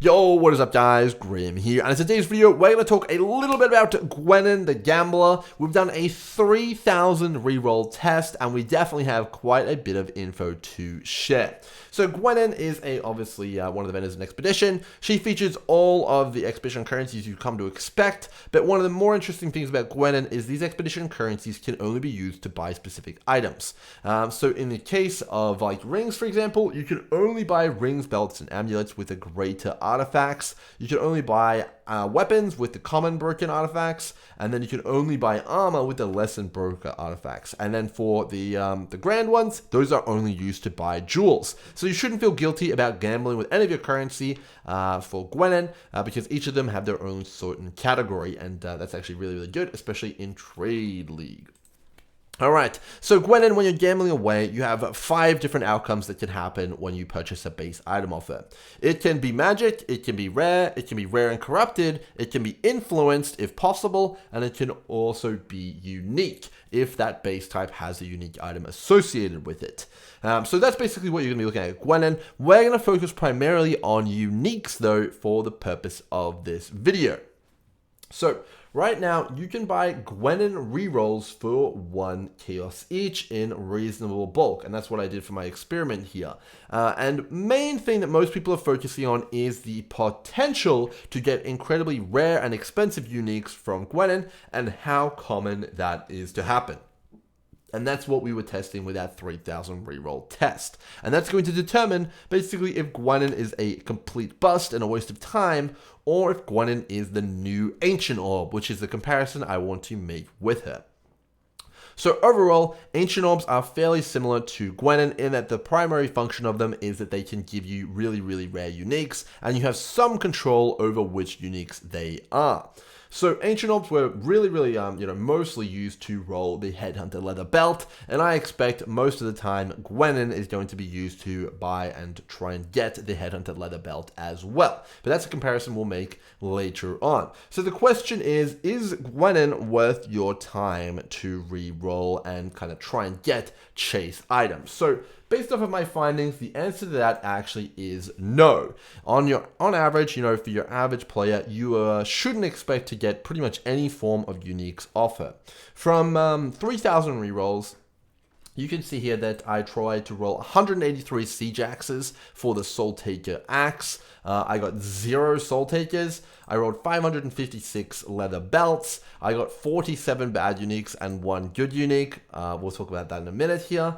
Yo, what is up guys, Grim here, and in today's video, we're going to talk a little bit about Gwen the Gambler. We've done a 3,000 reroll test, and we definitely have quite a bit of info to share. So Gwen is obviously one of the vendors in Expedition. She features all of the Expedition currencies you come to expect, but one of the more interesting things about Gwen is these Expedition currencies can only be used to buy specific items. So in the case of like rings, for example, you can only buy rings, belts, and amulets with a greater artifacts. You can only buy weapons with the common broken artifacts, and then you can only buy armor with the lessened broken artifacts. And then for the grand ones, those are only used to buy jewels. So you shouldn't feel guilty about gambling with any of your currency for Gwen, because each of them have their own certain category, and that's actually really, really good, especially in Trade League. Alright, so Gwen, when you're gambling away, you have 5 different outcomes that can happen when you purchase a base item off it. It can be magic, it can be rare and corrupted, it can be influenced if possible, and it can also be unique if that base type has a unique item associated with it. So that's basically what you're going to be looking at Gwen. We're going to focus primarily on uniques though for the purpose of this video. So right now, you can buy Gwen rerolls for 1 chaos each in reasonable bulk, and that's what I did for my experiment here. And main thing that most people are focusing on is the potential to get incredibly rare and expensive uniques from Gwen and how common that is to happen. And that's what we were testing with our 3,000 reroll test. And that's going to determine basically if Gwen is a complete bust and a waste of time, or if Gwen is the new Ancient Orb, which is the comparison I want to make with her. So overall, Ancient Orbs are fairly similar to Gwen in that the primary function of them is that they can give you really, really rare uniques, and you have some control over which uniques they are. So Ancient Orbs were really, mostly used to roll the Headhunter leather belt, and I expect most of the time Gwen is going to be used to buy and try and get the Headhunter leather belt as well. But that's a comparison we'll make later on. So the question is Gwen worth your time to re-roll and kind of try and get chase items? So based off of my findings, the answer to that actually is no. On average, for your average player, you shouldn't expect to get pretty much any form of uniques offer. From 3,000 rerolls, you can see here that I tried to roll 183 Siege Axes for the Soul Taker Axe. I got 0 Soul Takers. I rolled 556 leather belts. I got 47 bad uniques and 1 good unique. We'll talk about that in a minute here.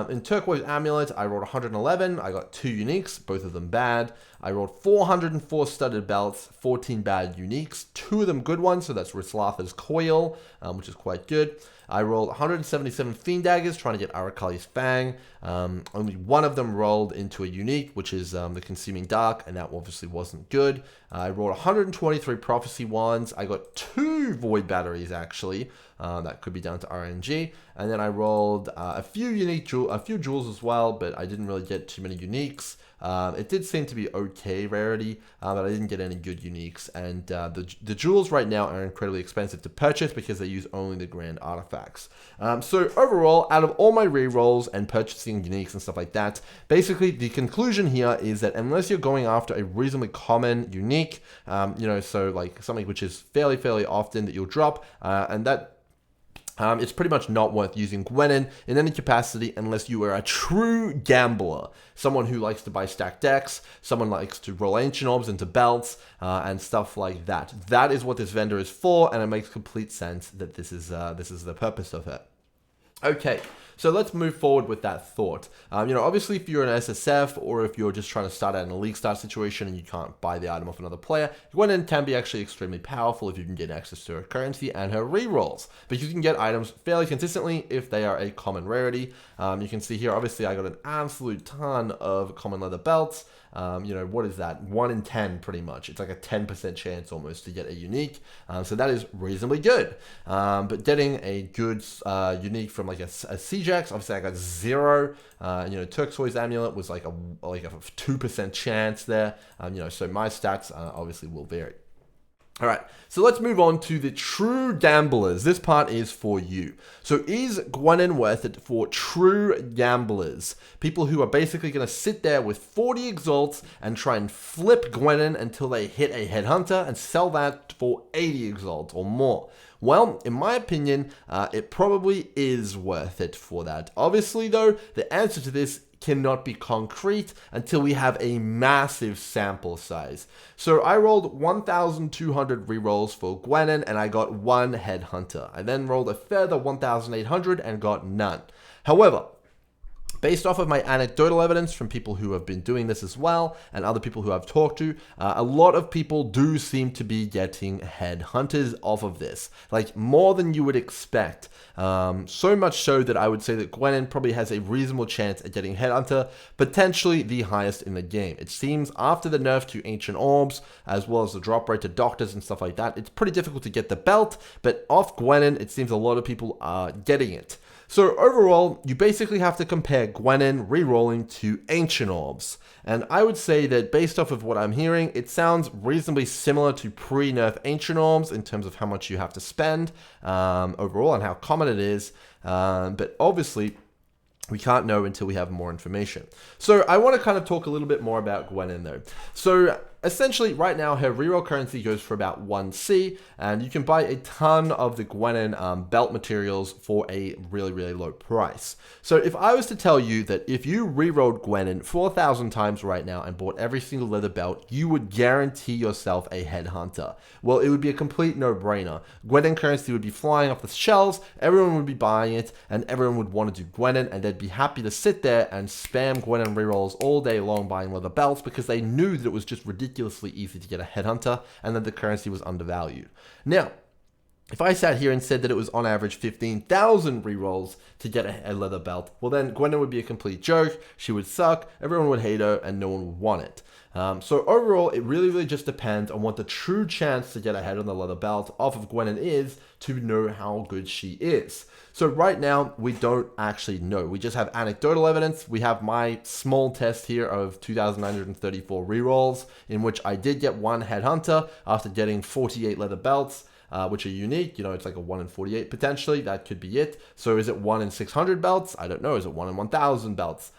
In Turquoise Amulet, I rolled 111. I got 2 uniques, both of them bad. I rolled 404 studded belts, 14 bad uniques, 2 of them good ones, so that's Rislatha's Coil, which is quite good. I rolled 177 Fiend Daggers, trying to get Arakali's Fang. Only 1 of them rolled into a unique, which is the Consuming Dark, and that obviously wasn't good. I rolled 123 Prophecy Wands. I got 2 Void Batteries, actually. That could be down to RNG. And then I rolled a few jewels as well, but I didn't really get too many uniques. It did seem to be okay rarity, but I didn't get any good uniques. And the jewels right now are incredibly expensive to purchase because they use only the grand artifacts. So overall, out of all my rerolls and purchasing uniques and stuff like that, basically the conclusion here is that unless you're going after a reasonably common unique, so like something which is fairly often that you'll drop, and that it's pretty much not worth using Gwen in any capacity unless you are a true gambler. Someone who likes to buy stacked decks, someone likes to roll Ancient Orbs into belts, and stuff like that. That is what this vendor is for, and it makes complete sense that this is the purpose of it. Okay, so let's move forward with that thought. Obviously if you're an SSF or if you're just trying to start out in a league start situation and you can't buy the item off another player, Gwen can be actually extremely powerful if you can get access to her currency and her rerolls. But you can get items fairly consistently if they are a common rarity. You can see here, obviously I got an absolute ton of common leather belts. What is that? 1 in 10 pretty much. It's like a 10% chance almost to get a unique. So that is reasonably good. But getting a good unique from like a Siege Axe, obviously I got 0. Turquoise Amulet was like a 2% chance there. So my stats obviously will vary. All right, so let's move on to the true gamblers. This part is for you. So is Gwen worth it for true gamblers? People who are basically going to sit there with 40 exalts and try and flip Gwen until they hit a headhunter and sell that for 80 exalts or more. Well, in my opinion, it probably is worth it for that. Obviously, though, the answer to this cannot be concrete until we have a massive sample size. So I rolled 1,200 rerolls for Gwenin and I got one headhunter. I then rolled a further 1,800 and got none. However, based off of my anecdotal evidence from people who have been doing this as well and other people who I've talked to, a lot of people do seem to be getting headhunters off of this, like more than you would expect. So much so that I would say that Gwenin probably has a reasonable chance at getting headhunter, potentially the highest in the game. It seems after the nerf to ancient orbs, as well as the drop rate to doctors and stuff like that, it's pretty difficult to get the belt, but off Gwenin, it seems a lot of people are getting it. So overall, you basically have to compare Gwenin rerolling to Ancient Orbs. And I would say that based off of what I'm hearing, it sounds reasonably similar to pre-nerf Ancient Orbs in terms of how much you have to spend overall and how common it is. But obviously, we can't know until we have more information. So I want to kind of talk a little bit more about Gwenin though. So essentially right now her reroll currency goes for about 1C and you can buy a ton of the Gwenin belt materials for a really, really low price. So if I was to tell you that if you rerolled Gwenin 4,000 times right now and bought every single leather belt, you would guarantee yourself a headhunter. Well, it would be a complete no-brainer. Gwenin currency would be flying off the shelves, everyone would be buying it, and everyone would want to do Gwenin, and they'd be happy to sit there and spam Gwenin rerolls all day long buying leather belts because they knew that it was just ridiculously easy to get a headhunter and that the currency was undervalued. Now, if I sat here and said that it was on average 15,000 rerolls to get a leather belt, well then Gwenin would be a complete joke, she would suck, everyone would hate her, and no one would want it. So overall, it really just depends on what the true chance to get ahead on the leather belt off of Gwenin is to know how good she is. So right now, we don't actually know. We just have anecdotal evidence. We have my small test here of 2,934 rerolls, in which I did get one headhunter after getting 48 leather belts. Which are unique, you know, it's like a 1 in 48 potentially, that could be it. So is it 1 in 600 belts? I don't know. Is it 1 in 1,000 belts?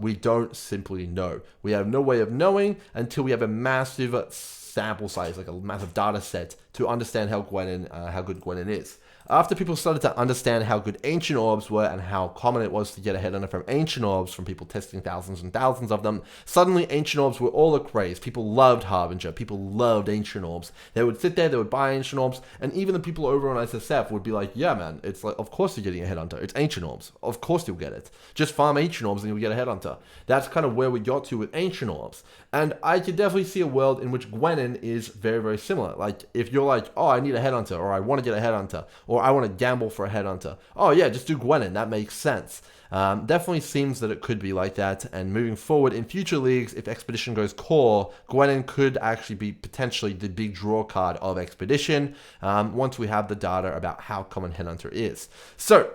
We don't simply know. We have no way of knowing until we have a massive sample size, like a massive data set to understand how good Gwenin is. After people started to understand how good Ancient Orbs were and how common it was to get a headhunter from Ancient Orbs, from people testing thousands and thousands of them, suddenly Ancient Orbs were all the craze. People loved Harbinger. People loved Ancient Orbs. They would sit there, they would buy Ancient Orbs, and even the people over on SSF would be like, yeah, man, it's like, of course you're getting a headhunter. It's Ancient Orbs. Of course you'll get it. Just farm Ancient Orbs and you'll get a headhunter. That's kind of where we got to with Ancient Orbs. And I could definitely see a world in which Gwenin is very, very similar. Like, if you're like, oh, I need a headhunter, or I want to get a headhunter, or I want to gamble for a headhunter. Oh yeah, just do Gwenin. That makes sense. Definitely seems that it could be like that. And moving forward in future leagues, if Expedition goes core, Gwenin could actually be potentially the big draw card of Expedition once we have the data about how common headhunter is. So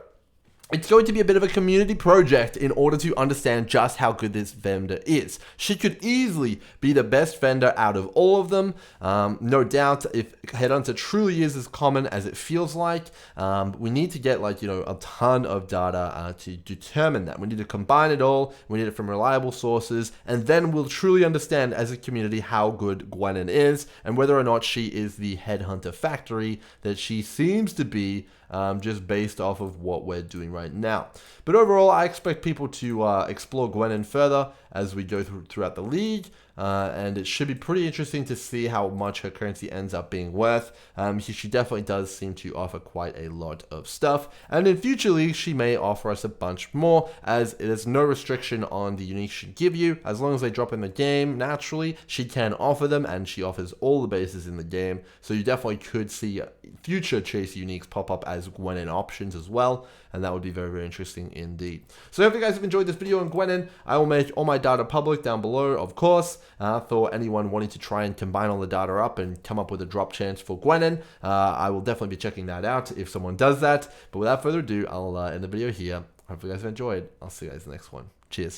it's going to be a bit of a community project in order to understand just how good this vendor is. She could easily be the best vendor out of all of them. No doubt, if Headhunter truly is as common as it feels like, we need to get a ton of data to determine that. We need to combine it all. We need it from reliable sources, and then we'll truly understand as a community how good Gwenin is and whether or not she is the Headhunter factory that she seems to be. Just based off of what we're doing right now. But overall, I expect people to explore Gwenin further as we go throughout the league. And it should be pretty interesting to see how much her currency ends up being worth. She definitely does seem to offer quite a lot of stuff. And in future leagues, she may offer us a bunch more, as there's no restriction on the uniques she give you. As long as they drop in the game naturally, she can offer them, and she offers all the bases in the game. So you definitely could see future Chase uniques pop up as Gwenin options as well. And that would be very, very interesting indeed. So I hope you guys have enjoyed this video on Gwenin. I will make all my data public down below, of course. For anyone wanting to try and combine all the data up and come up with a drop chance for Gwenin, I will definitely be checking that out if someone does that. But without further ado, I'll end the video here. Hope you guys have enjoyed. I'll see you guys in the next one. Cheers.